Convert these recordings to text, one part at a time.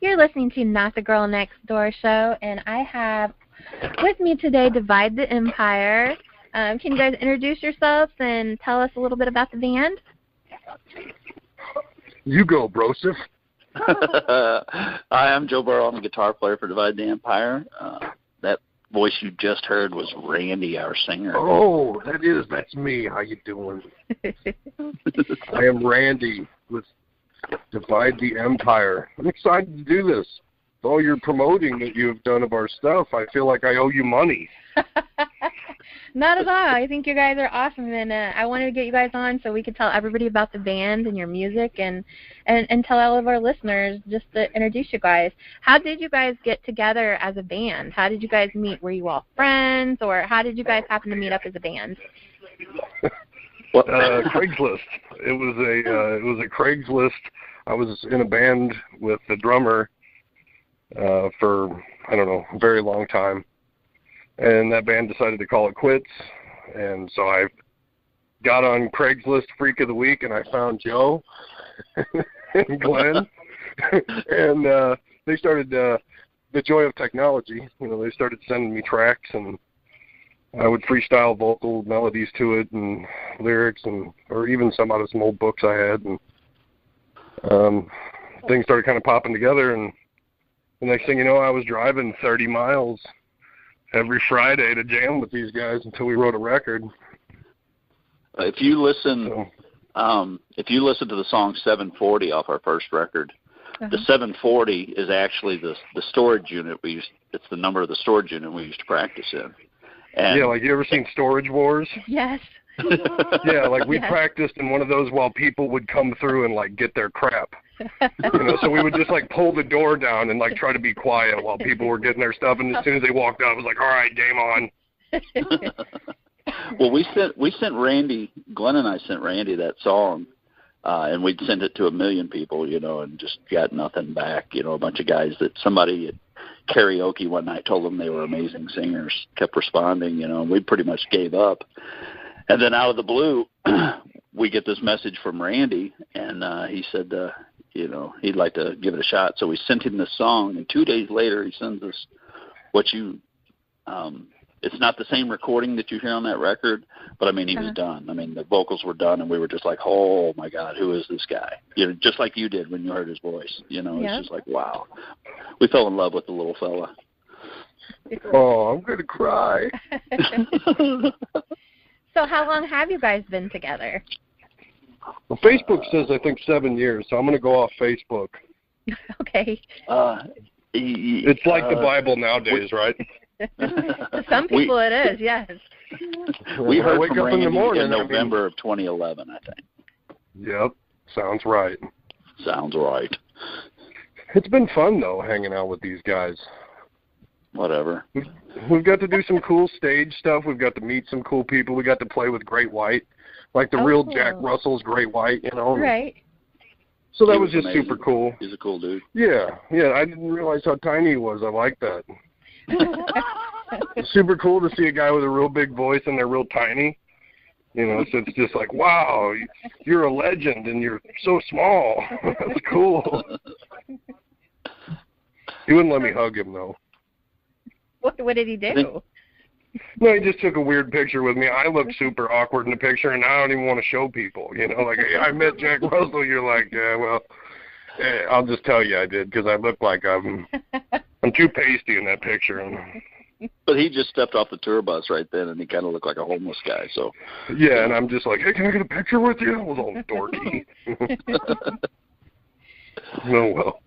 You're listening to Not the Girl Next Door show, and I have with me today Divide the Empire. Can you guys introduce yourselves and tell us a little bit about the band? You go, Broseph. Hi, I'm Joe Burrow. I'm a guitar player for Divide the Empire. That voice you just heard was Randy, our singer. Oh, that's me. How you doing? I am Randy with Divide the Empire. I'm excited to do this. With all your promoting that you have done of our stuff, I feel like I owe you money. Not at all. I think you guys are awesome, and I wanted to get you guys on so we could tell everybody about the band and your music and tell all of our listeners, just to introduce you guys. How did you guys get together as a band? How did you guys meet? Were you all friends, or how did you guys happen to meet up as a band? Craigslist. It was a Craigslist. I was in a band with the drummer for, I don't know, a very long time. And that band decided to call it quits. And so I got on Craigslist Freak of the Week, and I found Joe and Glenn. And they started the joy of technology. You know, they started sending me tracks, and I would freestyle vocal melodies to it and lyrics, or even some out of some old books I had. And things started kind of popping together. And the next thing you know, I was driving 30 miles every Friday to jam with these guys until we wrote a record. If you listen to the song 740 off our first record, the 740 is actually the storage unit it's the number of the storage unit we used to practice in. And yeah, like, you ever seen Storage Wars? Yes. Yeah, like we practiced in one of those while people would come through and like get their crap. You know, so we would just like pull the door down and like try to be quiet while people were getting their stuff, and as soon as they walked out, it was like, all right, game on. Well, we sent Randy, Glenn and I sent Randy that song, and we'd send it to 1 million people, you know, and just got nothing back. You know, a bunch of guys that somebody at karaoke one night told them they were amazing singers, kept responding, you know, and we pretty much gave up. And then out of the blue, we get this message from Randy, and he said, you know, he'd like to give it a shot. So we sent him this song, and 2 days later he sends us it's not the same recording that you hear on that record, but I mean, he was done. I mean, the vocals were done, and we were just like, oh my God, who is this guy? You know, just like you did when you heard his voice, you know, it's just like, wow. We fell in love with the little fella. Oh, I'm going to cry. So how long have you guys been together? Well, Facebook says, I think, 7 years, so I'm going to go off Facebook. Okay. It's like the Bible nowadays, right? Some people it is, yes. We heard from Randy in November of 2011, I think. Yep, sounds right. Sounds right. It's been fun, though, hanging out with these guys. Whatever. We've got to do some cool stage stuff. We've got to meet some cool people. We got to play with Great White, like the real Jack Russell's Great White, you know. Right. So that was just amazing. Super cool. He's a cool dude. Yeah. I didn't realize how tiny he was. I like that. Super cool to see a guy with a real big voice and they're real tiny. You know, so it's just like, wow, you're a legend and you're so small. That's cool. He wouldn't let me hug him, though. What did he do? No, he just took a weird picture with me. I look super awkward in the picture, and I don't even want to show people. You know, like, hey, I met Jack Russell. You're like, yeah, well, I'll just tell you I did, because I look like I'm too pasty in that picture. But he just stepped off the tour bus right then, and he kind of looked like a homeless guy. So yeah, and I'm just like, hey, can I get a picture with you? I was all dorky. Oh, well.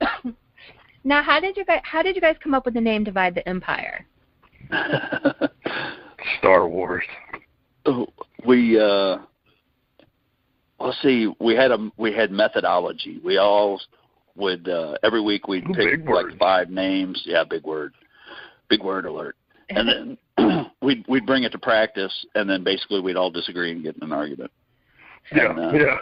Now, how did you guys come up with the name Divide the Empire? Star Wars. We let's see. We had methodology. We all would every week we'd pick like 5 names. Yeah, big word alert. And then we'd bring it to practice, and then basically we'd all disagree and get in an argument. Yeah.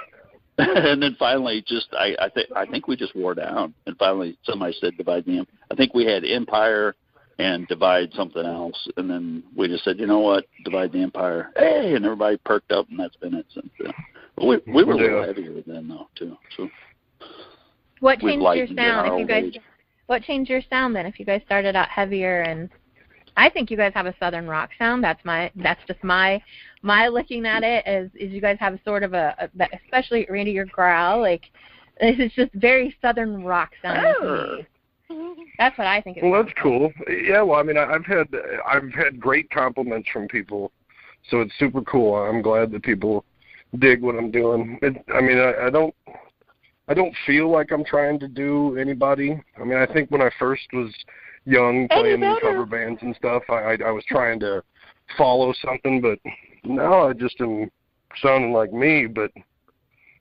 And then finally, I think we just wore down. And finally, somebody said divide the empire. I think we had empire and divide something else. And then we just said, you know what, divide the empire. Hey, and everybody perked up, and that's been it since then. But we were a little heavier then, though, too. So what changed your sound? What changed your sound then? If you guys started out heavier, and I think you guys have a southern rock sound. That's just my looking at it is you guys have sort of especially Randy, your growl, like it's just very southern rock sounding to me. That's what I think. Well, that's cool. Yeah, well, I mean, I've had great compliments from people, so it's super cool. I'm glad that people dig what I'm doing. I don't feel like I'm trying to do anybody. I mean, I think when I first was young playing in cover bands and stuff, I was trying to follow something, but now I just am sounding like me. But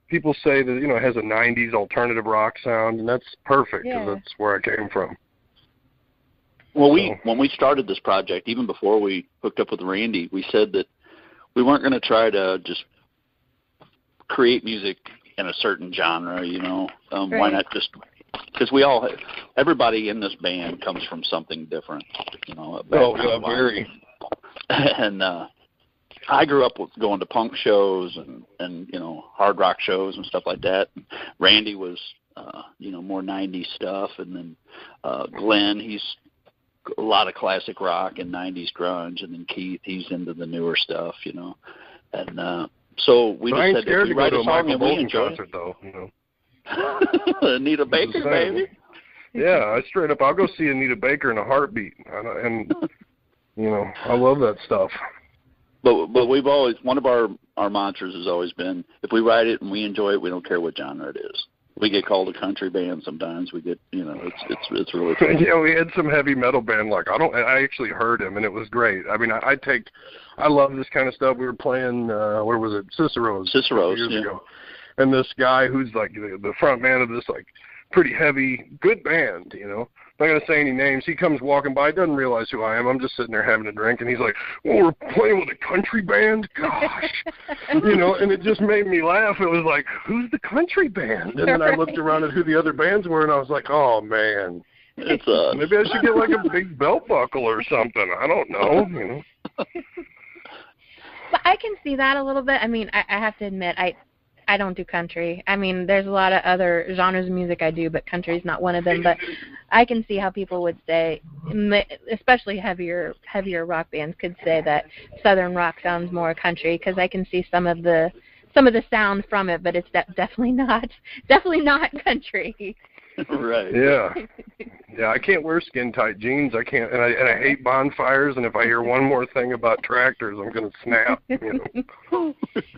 people say that, it has a 90s alternative rock sound, and that's perfect because that's where I came from. Well, when we started this project, even before we hooked up with Randy, we said that we weren't going to try to just create music in a certain genre, Right. Why not just, because everybody in this band comes from something different, very. And I grew up with going to punk shows and hard rock shows and stuff like that. Randy was, more 90s stuff. And then Glenn, he's a lot of classic rock and 90s grunge. And then Keith, he's into the newer stuff, And so we just said, if we write a song and we enjoy it. Though, Anita Baker, baby. Yeah, I'll go see Anita Baker in a heartbeat. And I love that stuff. But we've always, one of our mantras has always been, if we write it and we enjoy it, we don't care what genre it is. We get called a country band sometimes. We get, it's really fun. Yeah, we had some heavy metal band. I actually heard him, and it was great. I mean, I love this kind of stuff. We were playing, where was it? Cicero's years ago. And this guy who's like the front man of this like pretty heavy, good band, Not going to say any names. He comes walking by, doesn't realize who I am. I'm just sitting there having a drink, and he's like, well, we're playing with a country band? Gosh. And it just made me laugh. It was like, who's the country band? And then I looked around at who the other bands were, and I was like, oh, man. It's maybe I should get like a big belt buckle or something. I don't know, But I can see that a little bit. I mean, I have to admit, I don't do country. I mean, there's a lot of other genres of music I do, but country's not one of them. But I can see how people would say, especially heavier rock bands, could say that southern rock sounds more country, because I can see some of the sound from it, but it's definitely not country. Right. Yeah. Yeah, I can't wear skin-tight jeans. I can't, and I hate bonfires, and if I hear one more thing about tractors, I'm going to snap,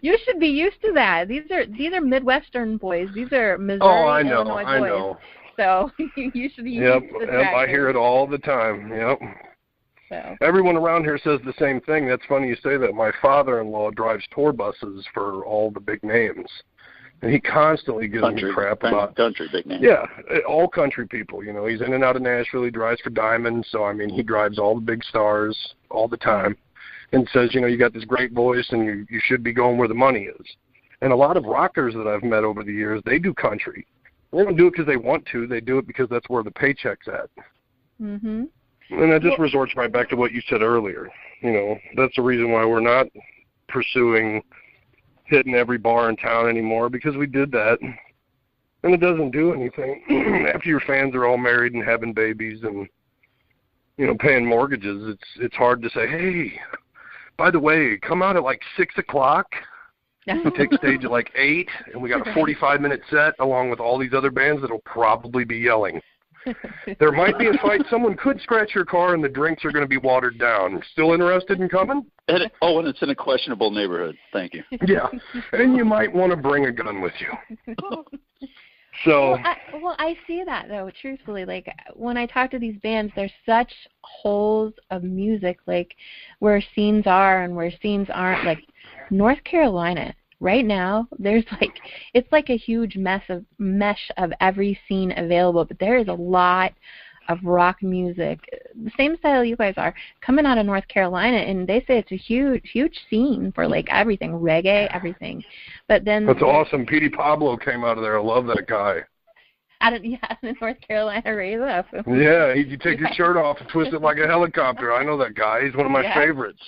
You should be used to that. These are Midwestern boys. These are Missouri, Illinois boys. I know. So you should be used to tractors. Yep, I hear it all the time. Yep. So. Everyone around here says the same thing. That's funny you say that. My father-in-law drives tour buses for all the big names. And he constantly gives me crap about country big names. Yeah, all country people. He's in and out of Nashville. He drives for Diamond, so I mean, he drives all the big stars all the time, and says, you got this great voice, and you should be going where the money is. And a lot of rockers that I've met over the years, they do country. They don't do it because they want to. They do it because that's where the paycheck's at. Mhm. And that just resorts right back to what you said earlier. That's the reason why we're not pursuing hitting every bar in town anymore, because we did that, and it doesn't do anything. After your fans are all married and having babies and paying mortgages, it's hard to say, hey, by the way, come out at like 6:00. We take stage at like 8, and we got a 45-minute set along with all these other bands that'll probably be yelling. There might be a fight. Someone could scratch your car, and the drinks are going to be watered down. Still interested in coming? And it's in a questionable neighborhood. Thank you. Yeah, and you might want to bring a gun with you. So. Well, I see that, though, truthfully. Like, when I talk to these bands, there's such holes of music, like, where scenes are and where scenes aren't. Like, North Carolina, right now, it's like a huge mesh of every scene available, but there is a lot of rock music, the same style you guys are, coming out of North Carolina, and they say it's a huge scene for like everything, reggae, everything. But then that's awesome. Petey Pablo came out of there. I love that guy. The North Carolina raise up. Yeah, you take your shirt off and twist it like a helicopter. I know that guy. He's one of my favorites.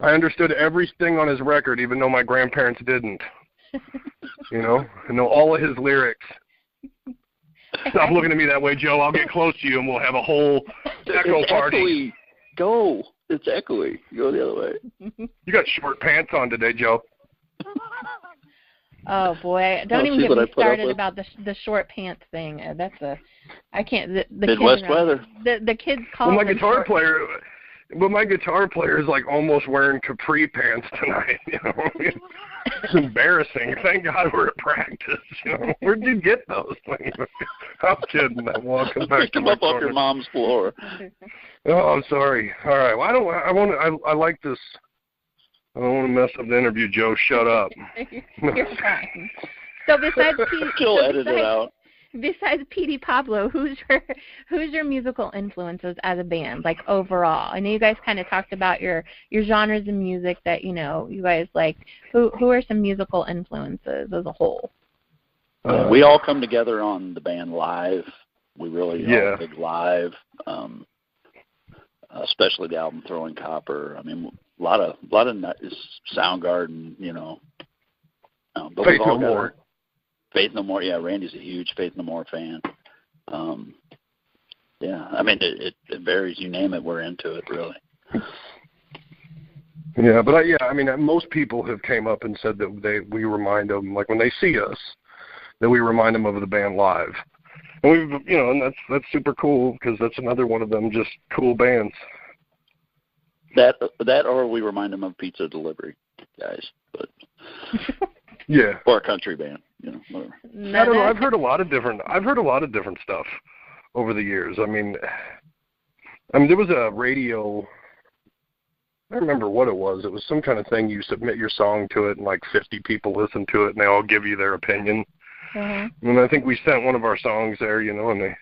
I understood everything on his record, even though my grandparents didn't. I know all of his lyrics. Stop looking at me that way, Joe. I'll get close to you, and we'll have a whole echo party. Echoey. Go. It's echoey. Go the other way. You got short pants on today, Joe. Oh boy! Don't even get me started about the short pants thing. I can't. The Midwest kids, weather. The kids call. Well, my guitar player is like almost wearing capri pants tonight. You know, it's embarrassing. Thank God we're at practice. You know, where'd you get those things? I'm kidding. I'm walking back to my up off your mom's floor. Oh, I'm sorry. All right. Well, I like this. I don't want to mess up the interview, Joe. Shut up. You're fine. So besides Petey Pablo, who's your musical influences as a band, like overall? I know you guys kind of talked about your genres of music that you guys like. Who are some musical influences as a whole? We all come together on the band live. We really are big live, especially the album Throwing Copper. I mean, a lot of Soundgarden, but Faith No More. Faith No More, yeah. Randy's a huge Faith No More fan. Yeah, I mean, it varies. You name it, we're into it, really. Yeah, but I mean, most people have came up and said that we remind them, like when they see us, that we remind them of the band live. And we've, and that's super cool because that's another one of them just cool bands. That or we remind them of Pizza Delivery guys, but yeah, or a country band, whatever. I don't know. I've heard a lot of different stuff over the years. I mean, there was a radio. I don't remember what it was. It was some kind of thing. You submit your song to it, and like 50 people listen to it, and they all give you their opinion. Mm-hmm. And I think we sent one of our songs there, and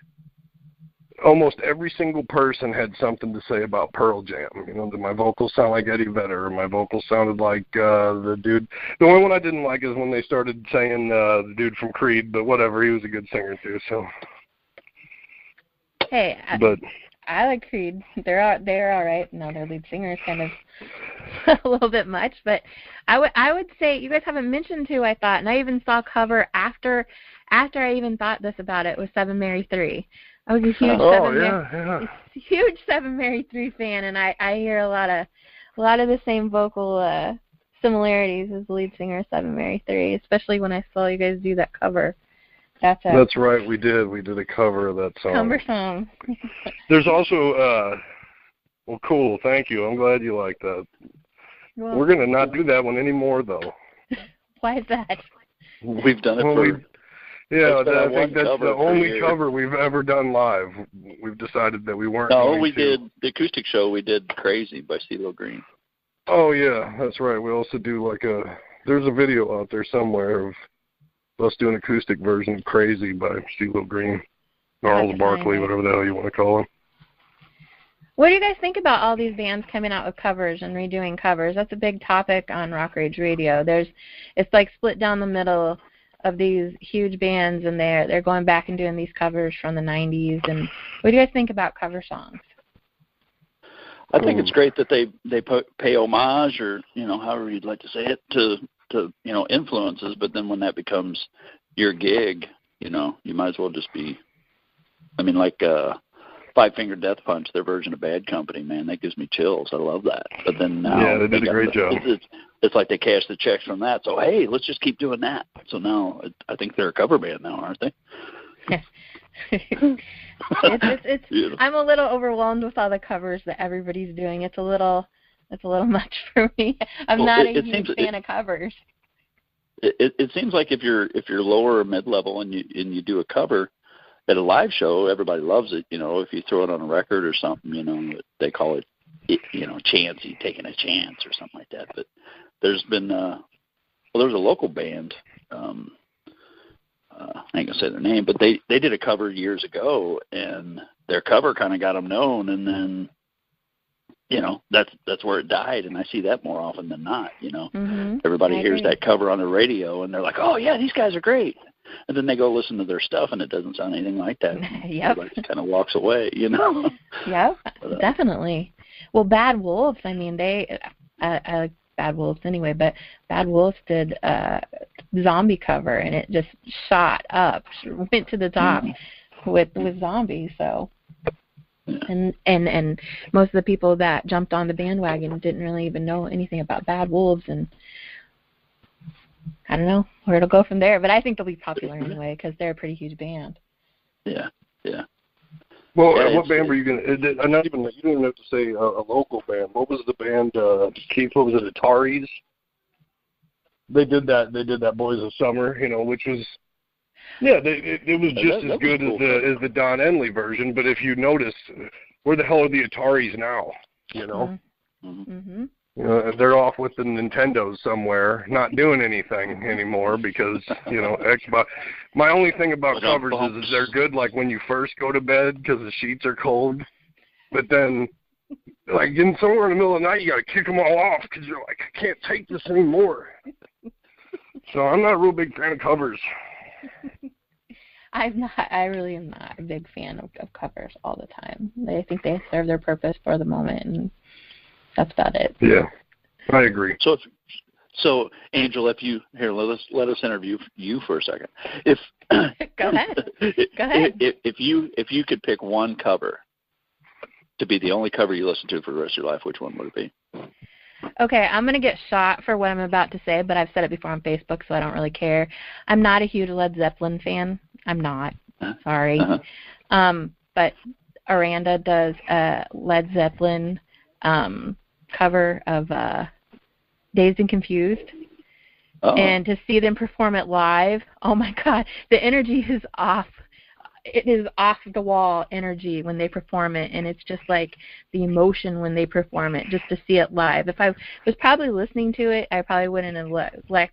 almost every single person had something to say about Pearl Jam. Did my vocals sound like Eddie Vedder, or my vocals sounded like the dude. The only one I didn't like is when they started saying the dude from Creed, but whatever, he was a good singer too. So, hey, I like Creed. They're all right. No, their lead singer is kind of a little bit much, but I would say you guys haven't mentioned who I thought, and I even saw a cover after I even thought this about it, was Seven Mary 3. I was a huge Seven Mary 3 fan, and I hear a lot of the same vocal similarities as the lead singer of Seven Mary 3, especially when I saw you guys do that cover. That's right, we did. We did a cover of that song. Cover song. There's also, well, cool. Thank you. I'm glad you like that. Well, we're gonna not do that one anymore, though. Why is that? We've done it for. I think that's the only cover we've ever done live. We've decided that we weren't. No, we did the acoustic show. We did "Crazy" by CeeLo Green. Oh yeah, that's right. We also do there's a video out there somewhere of us doing an acoustic version of "Crazy" by CeeLo Green, Gnarls Barkley, whatever the hell you want to call him. What do you guys think about all these bands coming out with covers and redoing covers? That's a big topic on Rock Rage Radio. It's like split down the middle of these huge bands, and they're going back and doing these covers from the 90s. And what do you guys think about cover songs? I think it's great that they pay homage, or however you'd like to say it, to influences. But then when that becomes your gig, you might as well just be. I mean, like Five Finger Death Punch, their version of Bad Company, man, that gives me chills. I love that. But then now they did a great job. It's like they cashed the checks from that. So hey, let's just keep doing that. So now I think they're a cover band now, aren't they? it's I'm a little overwhelmed with all the covers that everybody's doing. It's a little much for me. I'm not a huge fan of covers. It seems like if you're lower or mid level and you do a cover at a live show, everybody loves it. If you throw it on a record or something, they call it chancy, taking a chance or something like that. But there's been there's a local band. I ain't gonna say their name, but they did a cover years ago, and their cover kind of got them known, and then that's where it died. And I see that more often than not. Mm-hmm. Everybody hears that cover on the radio, and they're like, "Oh yeah, these guys are great." And then they go listen to their stuff, and it doesn't sound anything like that. Yep. Everybody kind of walks away, Yep, definitely. Well, Bad Wolves, I mean, I like Bad Wolves anyway, but Bad Wolves did a zombie cover, and it just shot up, went to the top. with zombies. So, and most of the people that jumped on the bandwagon didn't really even know anything about Bad Wolves, and I don't know where it'll go from there. But I think they'll be popular anyway because they're a pretty huge band. Yeah. Well, what band were you gonna? Not even you didn't even have to say a local band. What was the band? Keith, what was it? Ataris. They did that. They did that Boys of Summer, which was, it was just as good as the Don Henley version. But if you notice, where the hell are the Ataris now? Mm-hmm. They're off with the Nintendos somewhere, not doing anything anymore because Xbox. My only thing about covers is they're good like when you first go to bed because the sheets are cold, but then like in somewhere in the middle of the night you got to kick them all off because you're like, I can't take this anymore. So I'm not a real big fan of covers. I really am not a big fan of covers all the time. I think they serve their purpose for the moment, and that's about it. Yeah, I agree. So Angel, let us interview you for a second. Go ahead. If you could pick one cover to be the only cover you listen to for the rest of your life, which one would it be? Okay, I'm going to get shot for what I'm about to say, but I've said it before on Facebook, so I don't really care. I'm not a huge Led Zeppelin fan. I'm not. Sorry. But Aranda does a Led Zeppelin cover of Dazed and Confused. Uh-oh. And to see them perform it live, oh my God, the energy is off. It is off the wall energy when they perform it, and it's just like the emotion when they perform it, just to see it live. If I was probably listening to it, I probably wouldn't have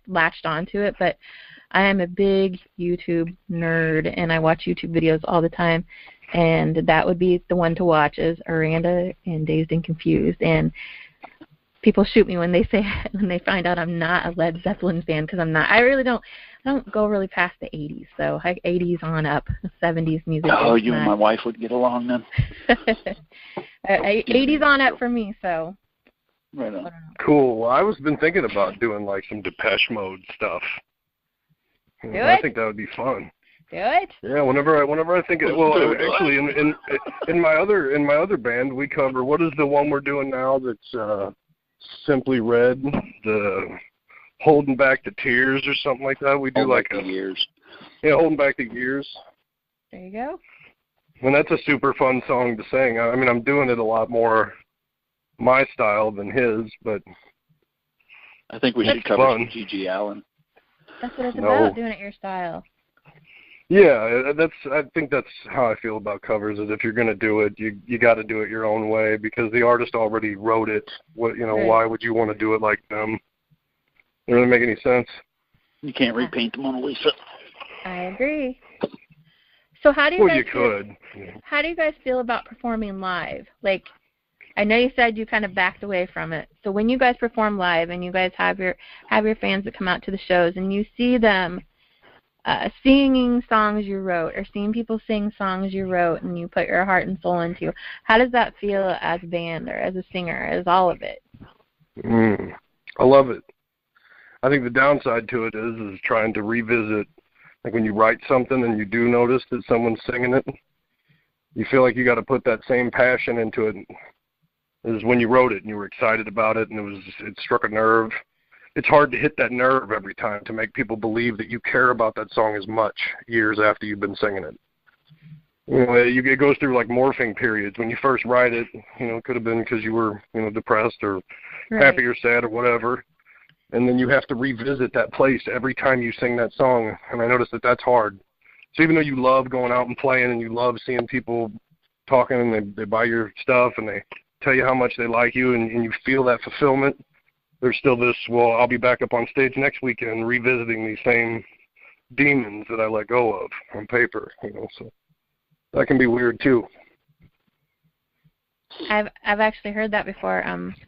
latched onto it, but I am a big YouTube nerd, and I watch YouTube videos all the time, and that would be the one to watch is Aranda and Dazed and Confused. And people shoot me when they find out I'm not a Led Zeppelin fan, because I'm not. I don't go really past the 80s, so 80s on up, 70s music. Oh, you and my wife would get along then? 80s on up for me, so. Right on. Cool. Well, I was been thinking about doing like some Depeche Mode stuff. I think that would be fun. Do it. Yeah, whenever I think it. Well, actually, in my other band, we cover what is the one we're doing now that's Simply Red, the Holding Back the Tears or something like that. We do like the years. Yeah, Holding Back the Years. There you go. And that's a super fun song to sing. I mean, I'm doing it a lot more my style than his, but I think we should cover some G.G. Allen. That's what it's about, doing it your style. Yeah, I think that's how I feel about covers. Is if you're going to do it, you got to do it your own way because the artist already wrote it. Right. Why would you want to do it like them? It doesn't make any sense. You can't repaint the Mona Lisa. I agree. So how do you guys could. How do you guys feel about performing live? Like, I know you said you kind of backed away from it. So when you guys perform live and you guys have your fans that come out to the shows and you see them singing songs you wrote or seeing people sing songs you wrote and you put your heart and soul into, how does that feel as a band or as a singer, as all of it? I love it. I think the downside to it is trying to revisit, like when you write something and you do notice that someone's singing it, you feel like you got to put that same passion into it as when you wrote it and you were excited about it and it struck a nerve. It's hard to hit that nerve every time to make people believe that you care about that song as much years after you've been singing it. It goes through like morphing periods. When you first write it, it could have been because you were, depressed or happy or sad or whatever. And then you have to revisit that place every time you sing that song. And I noticed that that's hard. So even though you love going out and playing and you love seeing people talking and they buy your stuff and they tell you how much they like you and you feel that fulfillment, there's still this, I'll be back up on stage next weekend revisiting these same demons that I let go of on paper, so that can be weird too. I've actually heard that before.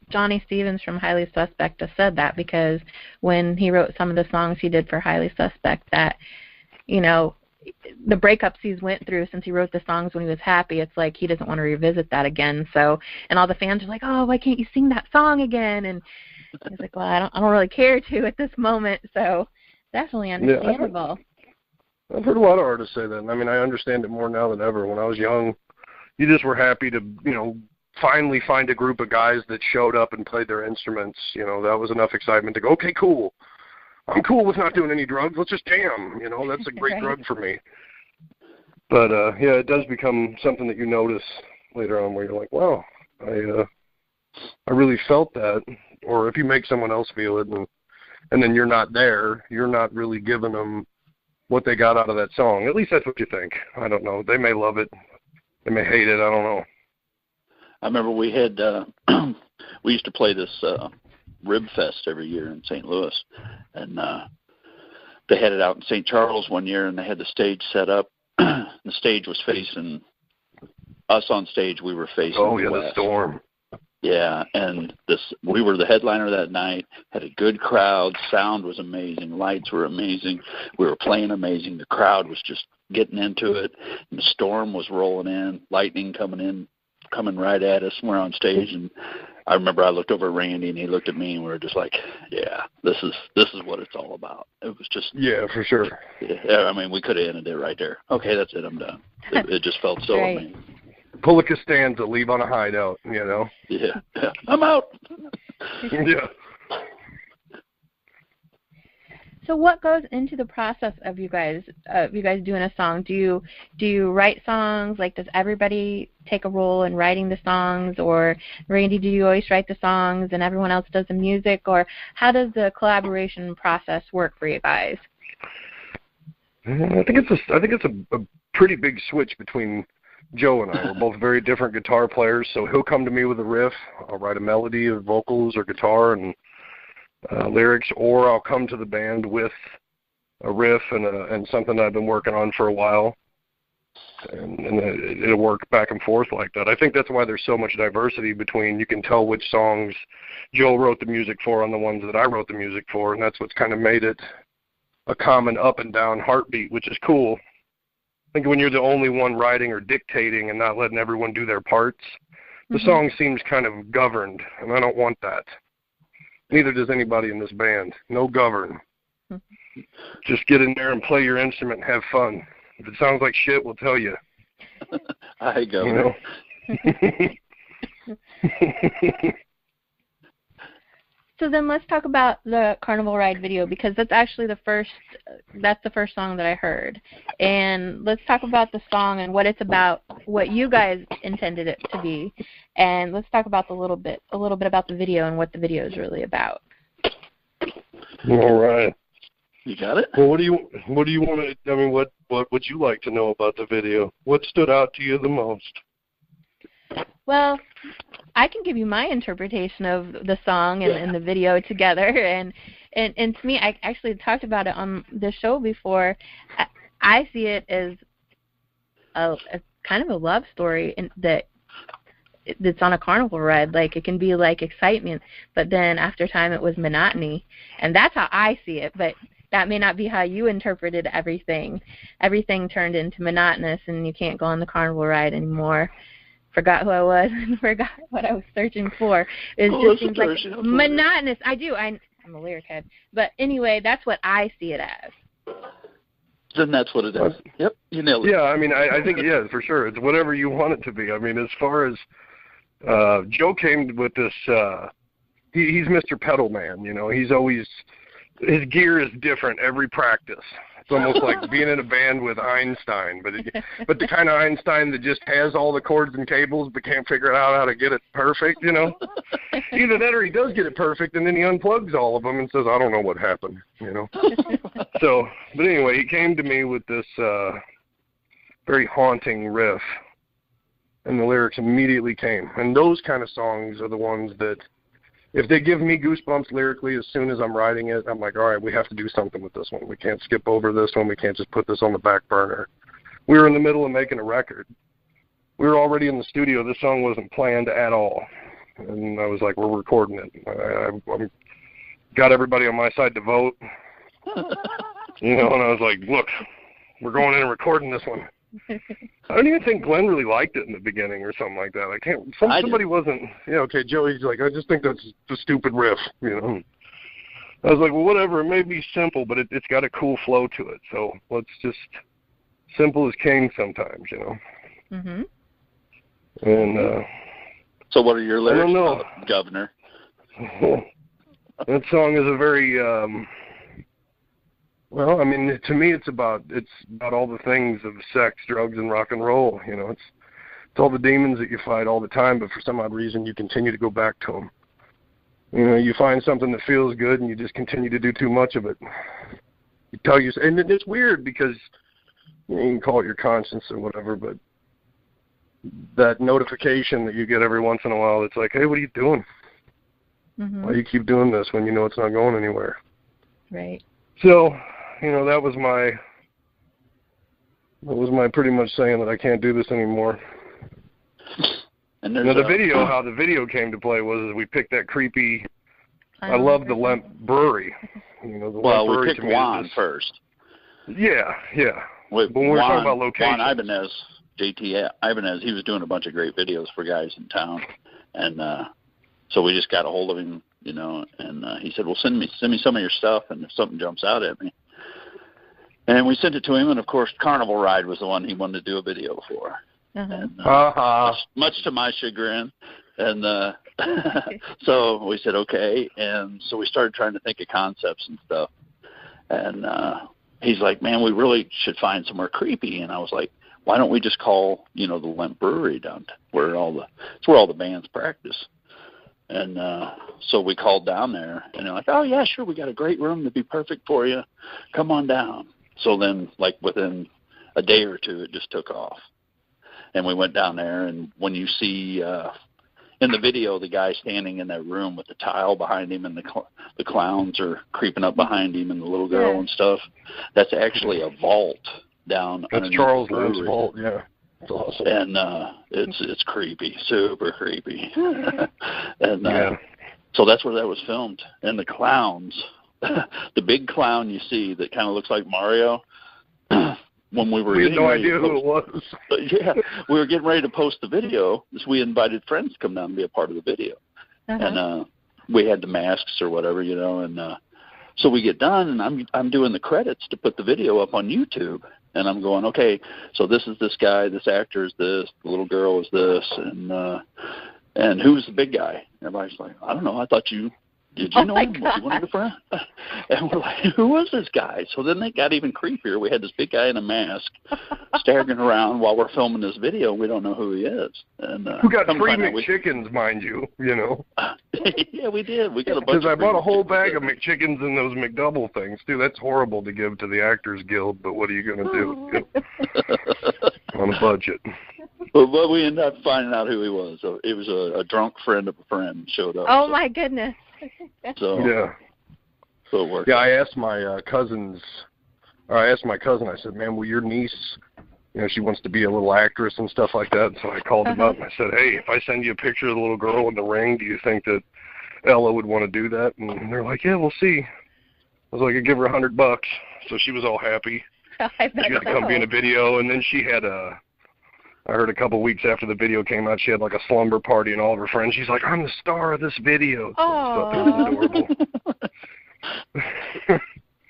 Johnny Stevens from Highly Suspect has said that because when he wrote some of the songs he did for Highly Suspect, that the breakups he's went through since he wrote the songs when he was happy, it's like he doesn't want to revisit that again. So, and all the fans are like, oh, why can't you sing that song again? And he's like, well, I don't really care to at this moment. So definitely understandable. I've heard a lot of artists say that. I mean, I understand it more now than ever. When I was young, you just were happy to, finally find a group of guys that showed up and played their instruments. That was enough excitement to go, okay, cool. I'm cool with not doing any drugs. Let's just jam. That's a great drug for me. But, it does become something that you notice later on where you're like, wow, I really felt that. Or if you make someone else feel it and then you're not there, you're not really giving them what they got out of that song. At least that's what you think. I don't know. They may love it. They may hate it. I don't know. I remember we had we used to play this Rib Fest every year in St. Louis, and they had it out in St. Charles one year, and they had the stage set up. The stage was facing us on stage. We were facing the storm. Yeah, and we were the headliner that night, had a good crowd, sound was amazing, lights were amazing, we were playing amazing, the crowd was just getting into it, and the storm was rolling in, lightning coming right at us, and we're on stage, and I remember I looked over at Randy, and he looked at me, and we were just like, yeah, this is what it's all about. It was just... Yeah, for sure. Yeah, I mean, we could have ended it right there. Okay, that's it, I'm done. It just felt so amazing. Pull a Costanza, leave on a hideout, Yeah. I'm out. Yeah. So what goes into the process of you guys doing a song? Do you write songs? Like, does everybody take a role in writing the songs? Or, Randy, do you always write the songs and everyone else does the music? Or how does the collaboration process work for you guys? I think it's a pretty big switch between Joe and I. We're both very different guitar players, so he'll come to me with a riff. I'll write a melody of vocals or guitar and lyrics, or I'll come to the band with a riff and something that I've been working on for a while, and it'll work back and forth like that. I think that's why there's so much diversity between, you can tell which songs Joe wrote the music for on the ones that I wrote the music for, and that's what's kind of made it a common up and down heartbeat, which is cool. I think when you're the only one writing or dictating and not letting everyone do their parts, the song seems kind of governed, and I don't want that. Neither does anybody in this band. No govern. Just get in there and play your instrument and have fun. If it sounds like shit, we'll tell you. I go. So then let's talk about the Carnival Ride video, because that's actually the first song that I heard. And let's talk about the song and what it's about, what you guys intended it to be. And let's talk about a little bit about the video and what the video is really about. All right. You got it? Well, what do you want to, I mean, what would you like to know about the video? What stood out to you the most? Well, I can give you my interpretation of the song and the video together, and to me, I actually talked about it on the show before. I see it as a kind of a love story that's on a carnival ride. Like, it can be like excitement, but then after time it was monotony, and that's how I see it. But that may not be how you interpreted everything. Everything turned into monotonous, and you can't go on the carnival ride anymore. Forgot who I was and forgot what I was searching for. It just seems like monotonous. I do. I'm a lyric head. But anyway, that's what I see it as. Then that's what it is. Yep, you nailed it. Yeah, I mean, I think, yeah, for sure. It's whatever you want it to be. I mean, as far as Joe came with this, he's Mr. Pedal Man, He's always, his gear is different every practice. It's almost like being in a band with Einstein, but the kind of Einstein that just has all the cords and cables but can't figure out how to get it perfect, Either that or he does get it perfect and then he unplugs all of them and says, I don't know what happened, So, but anyway, he came to me with this very haunting riff, and the lyrics immediately came. And those kind of songs are the ones that, if they give me goosebumps lyrically as soon as I'm writing it, I'm like, all right, we have to do something with this one. We can't skip over this one. We can't just put this on the back burner. We were in the middle of making a record. We were already in the studio. This song wasn't planned at all. And I was like, we're recording it. I got everybody on my side to vote. And I was like, look, we're going in and recording this one. I don't even think Glenn really liked it in the beginning or something like that. Somebody wasn't, okay, Joey's like, I just think that's the stupid riff, I I was like, well, whatever. It may be simple, but it's got a cool flow to it. So let's just simple as king sometimes, you know. Mhm. And so, what are your lyrics, I don't know. Governor? That song is a very well, I mean, to me, it's about all the things of sex, drugs, and rock and roll. You know, it's all the demons that you fight all the time, but for some odd reason, you continue to go back to them. You know, you find something that feels good, and you just continue to do too much of it. You tell you, and it's weird because you can call it your conscience or whatever, but that notification that you get every once in a while, it's like, hey, what are you doing? Mhm. Why do you keep doing this when you know it's not going anywhere? Right. So, you know, that was my pretty much saying that I can't do this anymore. And now, how the video came to play was we picked that creepy. I love the Lemp Brewery. You know, the Lemp Brewery. We picked Juan first. Yeah. When we were talking about locations. Juan Ibanez, JT Ibanez, he was doing a bunch of great videos for guys in town, and so we just got a hold of him, you know, and he said, well, send me some of your stuff, and if something jumps out at me. And we sent it to him, and of course, Carnival Ride was the one he wanted to do a video for. And, much to my chagrin. And so we said, okay. And so we started trying to think of concepts and stuff. And he's like, man, we really should find somewhere creepy. And I was like, why don't we just call, you know, the Lemp Brewery down where it's where all the bands practice. And so we called down there, and they're like, oh, yeah, sure, we got a great room to be perfect for you. Come on down. So then, like, within a day or two, it just took off. And we went down there, and when you see in the video the guy standing in that room with the tile behind him and the clowns are creeping up behind him and the little girl and stuff, that's actually a vault down underneath Charles the Lamb's vault, yeah. It's awesome. And it's creepy, super creepy. And so that's where that was filmed. And the clowns, the big clown you see that kind of looks like Mario, when we were we had no idea who it was. Yeah, we were getting ready to post the video. So we invited friends to come down and be a part of the video. And we had the masks or whatever, you know. And so we get done, and I'm doing the credits to put the video up on YouTube. And I'm going, okay, so this is this guy, this actor is this, the little girl is this, and who's the big guy? Everybody's like, I don't know. I thought did you know him? Was he one of your friends? And we're like, who was this guy? So then they got even creepier. We had this big guy in a mask staggering around while we're filming this video. We don't know who he is. And who got 3 McChickens, mind you, you know. Yeah, we did. We got a bunch. Because I bought a whole bag of McChickens and those McDouble things, too. That's horrible to give to the Actors Guild, but what are you going to do? On a budget. But we ended up finding out who he was. So it was a drunk friend of a friend showed up. Oh, my goodness. So it worked. Yeah, I asked my cousin, I said, man, will your niece, you know, she wants to be a little actress and stuff like that. And so I called him up and I said, hey, if I send you a picture of the little girl in the ring, do you think that Ella would want to do that? And they're like, yeah, we'll see. I was like, I'd give her $100. So she was all happy. I bet she got to come be in a video. And then she had I heard a couple weeks after the video came out, she had like a slumber party and all of her friends. She's like, I'm the star of this video. Oh, it was adorable.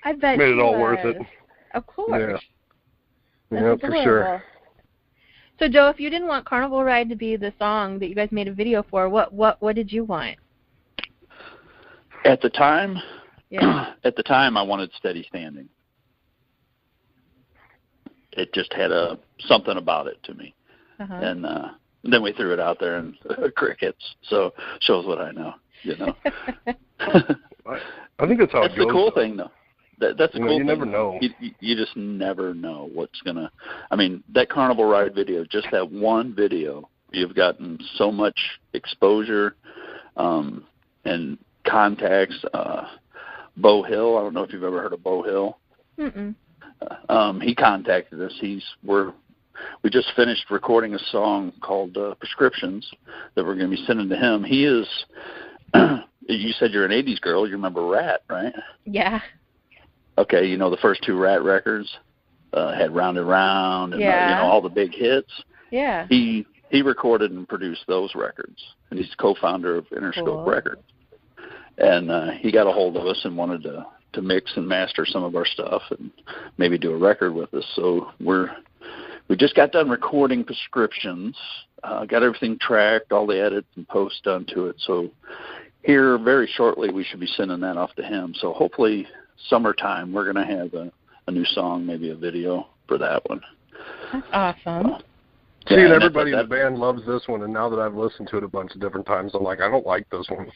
I bet made it all worth it. Of course. Yeah, for sure. So, Joe, if you didn't want Carnival Ride to be the song that you guys made a video for, what did you want? At the time, I wanted Steady Standing. It just had something about it to me. And then we threw it out there and crickets. So shows what I know, you know. I think that's how it goes. That's the cool thing, though. That's the cool thing. You never know. You just never know what's going to... I mean, that Carnival Ride video, just that one video, you've gotten so much exposure and contacts. Bo Hill, I don't know if you've ever heard of Bo Hill. Mm-mm. He contacted us. We just finished recording a song called Prescriptions that we're going to be sending to him. He is, you said you're an 80s girl. You remember Rat, right? Yeah. Okay, you know the first 2 Rat records had Round and Round and you know, all the big hits. Yeah. He recorded and produced those records, and he's co-founder of Interscope Records. And he got a hold of us and wanted to mix and master some of our stuff and maybe do a record with us. So we just got done recording Prescriptions, got everything tracked, all the edits and posts done to it. So here very shortly we should be sending that off to him. So hopefully summertime we're going to have a new song, maybe a video for that one. That's awesome. See, and everybody in the band loves this one, and now that I've listened to it a bunch of different times, I'm like, I don't like this one.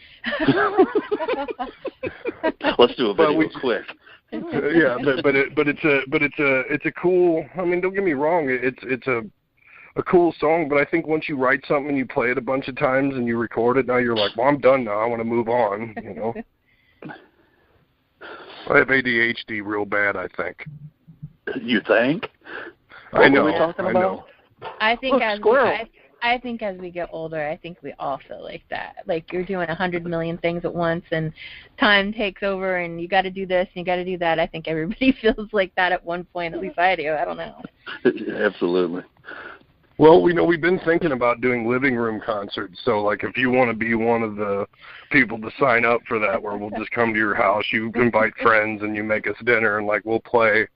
Let's do a video quick. Yeah, but it's a cool. I mean, don't get me wrong, it's a cool song, but I think once you write something and you play it a bunch of times and you record it, now you're like, well, I'm done now. I want to move on. You know. I have ADHD real bad, I think. You think? I know. What are we talking about? I know. I think as we get older, I think we all feel like that. Like you're doing 100 million things at once, and time takes over, and you got to do this and you got to do that. I think everybody feels like that at one point. At least I do. I don't know. Absolutely. Well, we've been thinking about doing living room concerts. So, like, if you want to be one of the people to sign up for that, where we'll just come to your house, you invite friends, and you make us dinner, and like we'll play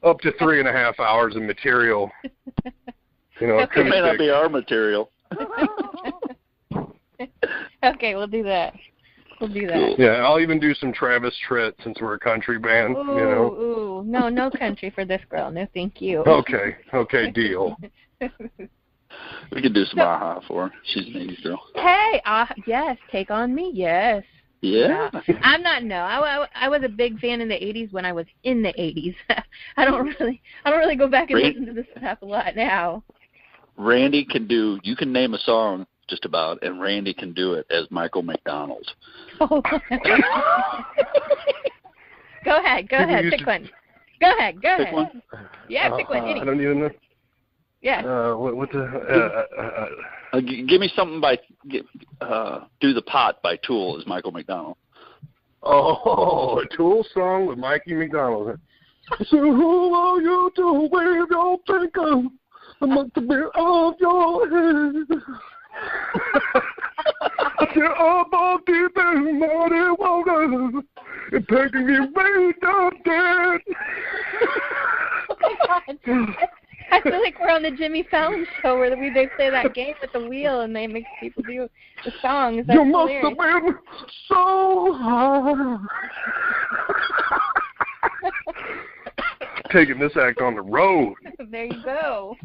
up to 3.5 hours of material. You know, it may not be our material. Okay, we'll do that. Cool. Yeah, I'll even do some Travis Tritt since we're a country band. Ooh, you know. No country for this girl. No, thank you. Okay, deal. We could do some AHA for her. She's an 80s girl. Hey, yes, Take On Me, yes. Yeah. I'm not. No, I was a big fan in the 80s when I was in the 80s. I don't really go back and listen to this stuff a lot now. Randy can do. You can name a song just about, and Randy can do it as Michael McDonald. Oh. Go ahead. Pick one. Go ahead. Pick one? Yeah, pick one. I don't even know. Yeah. What the? Give me something by "Do the Pot" by Tool as Michael McDonald. Oh, a Tool song with Mikey McDonald. So who are you to wave your finger amongst the bit of your head? I said, above deep in muddy water, it's taking me way down dead. Oh my God. I feel like we're on the Jimmy Fallon show where they play that game with the wheel and they make people do the songs. That's you must hilarious. have been so high. Taking this act on the road. There you go.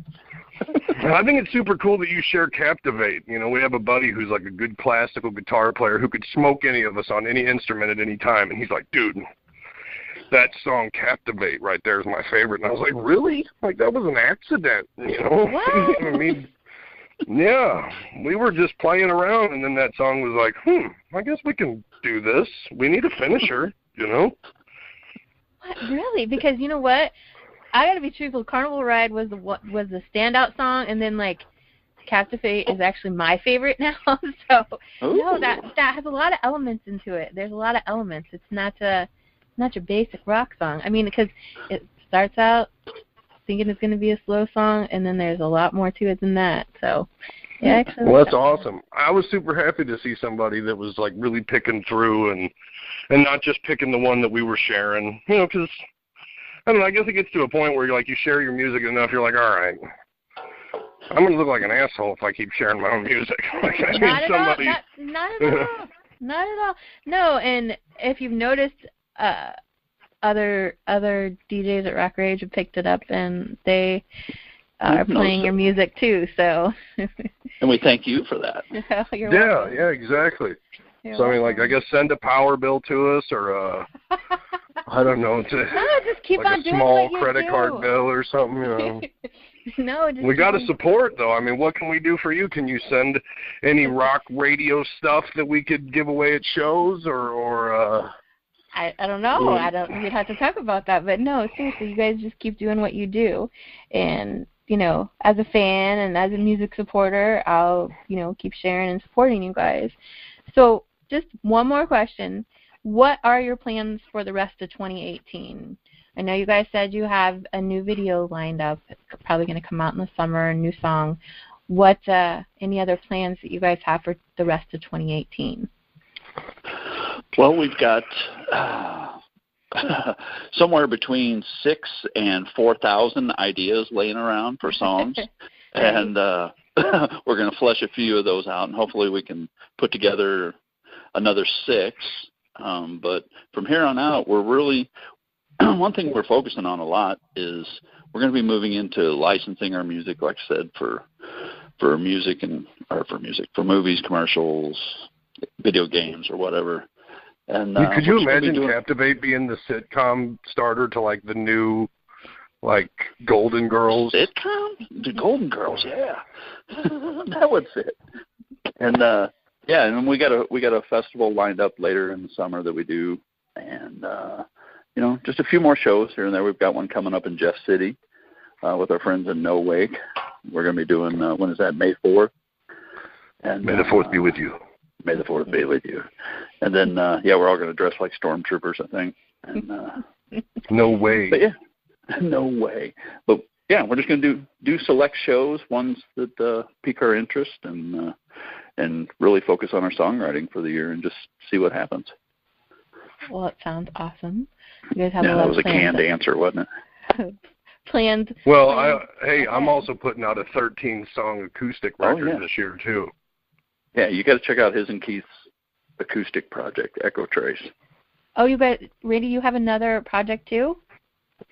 I think it's super cool that you share Captivate. You know, we have a buddy who's like a good classical guitar player who could smoke any of us on any instrument at any time, and he's like, dude, that song Captivate right there is my favorite. And I was like, really? Like, that was an accident, you know? What? I mean, yeah, we were just playing around, and then that song was like, I guess we can do this. We need a finisher, you know? What? Really? Because you know what? I gotta be truthful. Carnival Ride was the standout song, and then like Captivate is actually my favorite now. So no, that has a lot of elements into it. There's a lot of elements. It's not your basic rock song. I mean, because it starts out thinking it's gonna be a slow song, and then there's a lot more to it than that. So yeah, actually. Well, that's awesome. I was super happy to see somebody that was like really picking through and not just picking the one that we were sharing. You know, because I don't know, I guess it gets to a point where you share your music enough, you're like, all right, I'm going to look like an asshole if I keep sharing my own music. Like, I not need somebody. Not at all. Not at all. No, and if you've noticed, other DJs at Rock Rage have picked it up, and they are playing your music too, so. And we thank you for that. You're welcome. Yeah, exactly. You're so, I mean, welcome. I guess send a power bill to us or I don't know, just keep like on a doing small what you credit do. card bill or something, you know. No, just we got to support, though. I mean, what can we do for you? Can you send any rock radio stuff that we could give away at shows or I don't know. We'd have to talk about that. But no, seriously, you guys just keep doing what you do. And, you know, as a fan and as a music supporter, I'll, you know, keep sharing and supporting you guys. So just one more question. What are your plans for the rest of 2018? I know you guys said you have a new video lined up. It's probably going to come out in the summer, a new song. What, any other plans that you guys have for the rest of 2018? Well, we've got somewhere between 6,000 and 4,000 ideas laying around for songs, and we're going to flesh a few of those out, and hopefully we can put together another 6. But from here on out, we're really one thing we're focusing on a lot is we're going to be moving into licensing our music, like I said, for movies, commercials, video games, or whatever. And could you imagine Captivate being the sitcom starter to like the new, like Golden Girls? Sitcom? The Golden Girls, yeah, that would fit. And and we got a festival lined up later in the summer that we do, and just a few more shows here and there. We've got one coming up in Jeff City with our friends in No Wake. We're going to be doing when is that? May 4th. And May the 4th be with you. May the 4th be with you. And then, we're all going to dress like stormtroopers, I think. And, no way. But no way. But, we're just going to do select shows, ones that pique our interest, and really focus on our songwriting for the year and just see what happens. Well, it sounds awesome. You guys have a lot that was of a canned answer, wasn't it? Planned. Well, I'm also putting out a 13-song acoustic record this year, too. Yeah, you got to check out his and Keith's acoustic project, Echo Trace. Oh, you guys, Randy, you have another project too?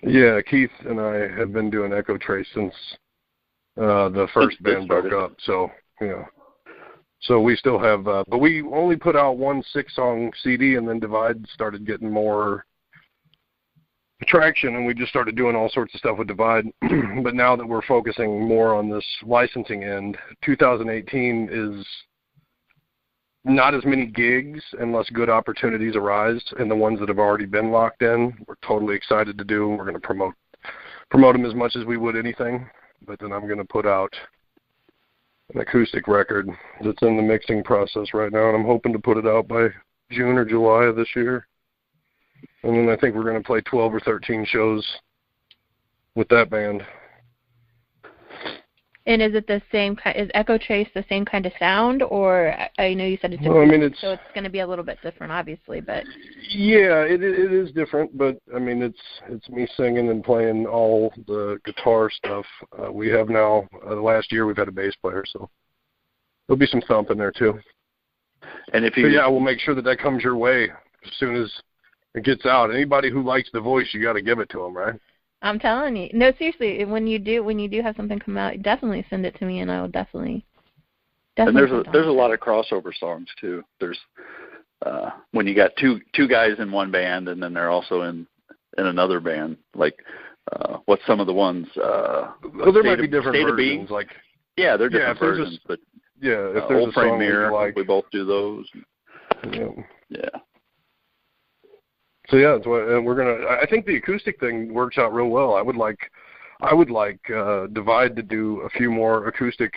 Yeah, Keith and I have been doing Echo Trace since the first band broke up. So, so we still have, but we only put out one 6-song CD, and then Divide started getting more traction, and we just started doing all sorts of stuff with Divide. But now that we're focusing more on this licensing end, 2018 is not as many gigs unless good opportunities arise, and the ones that have already been locked in, we're totally excited to do. We're going to promote them as much as we would anything. But then I'm going to put out an acoustic record that's in the mixing process right now, and I'm hoping to put it out by June or July of this year. And then I think we're going to play 12 or 13 shows with that band. And is it the same kind? Is Echo Trace the same kind of sound, or I know you said it's different? Well, I mean, so it's going to be a little bit different, obviously, but yeah, it is different. But I mean, it's me singing and playing all the guitar stuff. We have now last year we've had a bass player, so there'll be some thump in there too. And if you, we'll make sure that comes your way as soon as it gets out. Anybody who likes the voice, you got to give it to them, right? I'm telling you. No, seriously, when you do have something come out, definitely send it to me, and I will definitely and there's a lot of crossover songs too. There's when you got two guys in one band, and then they're also in another band. Like what's some of the ones? There might be different versions. Like they're different versions, but if there's Old a Frame song Mirror, we both do those. Yeah. So that's what we're gonna. I think the acoustic thing works out real well. I would like Divide to do a few more acoustic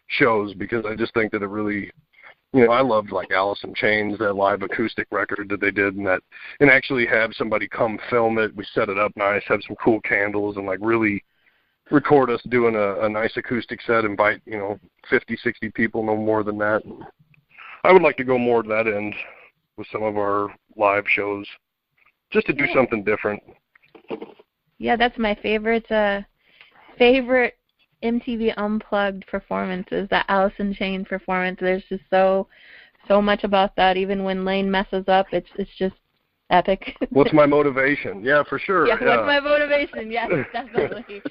shows, because I just think that it really, I loved like Alice in Chains, that live acoustic record that they did, and actually have somebody come film it. We set it up nice, have some cool candles, and like really record us doing a nice acoustic set. Invite 50, 60 people, no more than that. I would like to go more to that end with some of our live shows, just to do something different. Yeah, that's my favorite MTV Unplugged performances, that Alice in Chains performance. There's just so much about that. Even when Lane messes up, it's just epic. What's my motivation? Yeah, for sure. Yeah, what's my motivation? Yes, definitely.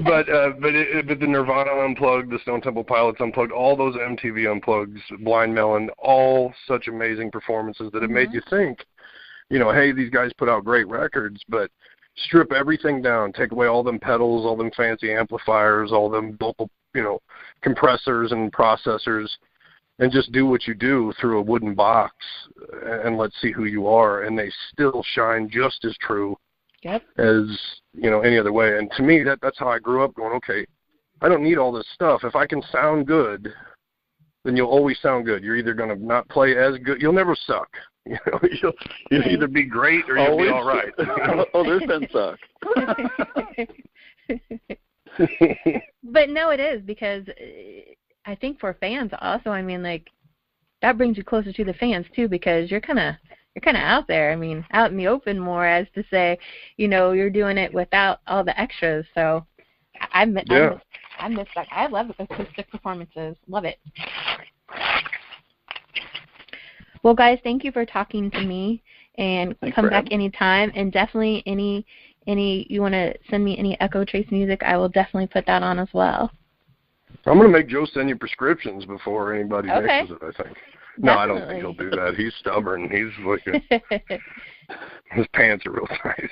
But the Nirvana Unplugged, the Stone Temple Pilots Unplugged, all those MTV Unplugs, Blind Melon, all such amazing performances that it made you think, hey, these guys put out great records, but strip everything down, take away all them pedals, all them fancy amplifiers, all them vocal, compressors and processors, and just do what you do through a wooden box, and let's see who you are. And they still shine just as true as, any other way. And to me, that's how I grew up, going, okay, I don't need all this stuff. If I can sound good, then you'll always sound good. You're either going to not play as good. You'll never suck. You'll either be great or you'll be all right. There's been suck. But no, it is, because I think for fans also, I mean, like, that brings you closer to the fans too, because you're kind of you're kind of out there. I mean, out in the open more, as to say, you're doing it without all the extras. So I miss that. I love acoustic performances. Love it. Well, guys, thank you for talking to me, and come back anytime. And definitely any you want to send me any Echo Trace music, I will definitely put that on as well. I'm going to make Joe send you prescriptions before anybody mixes it, I think. No, I don't think he'll do that. He's stubborn. He's like his pants are real tight.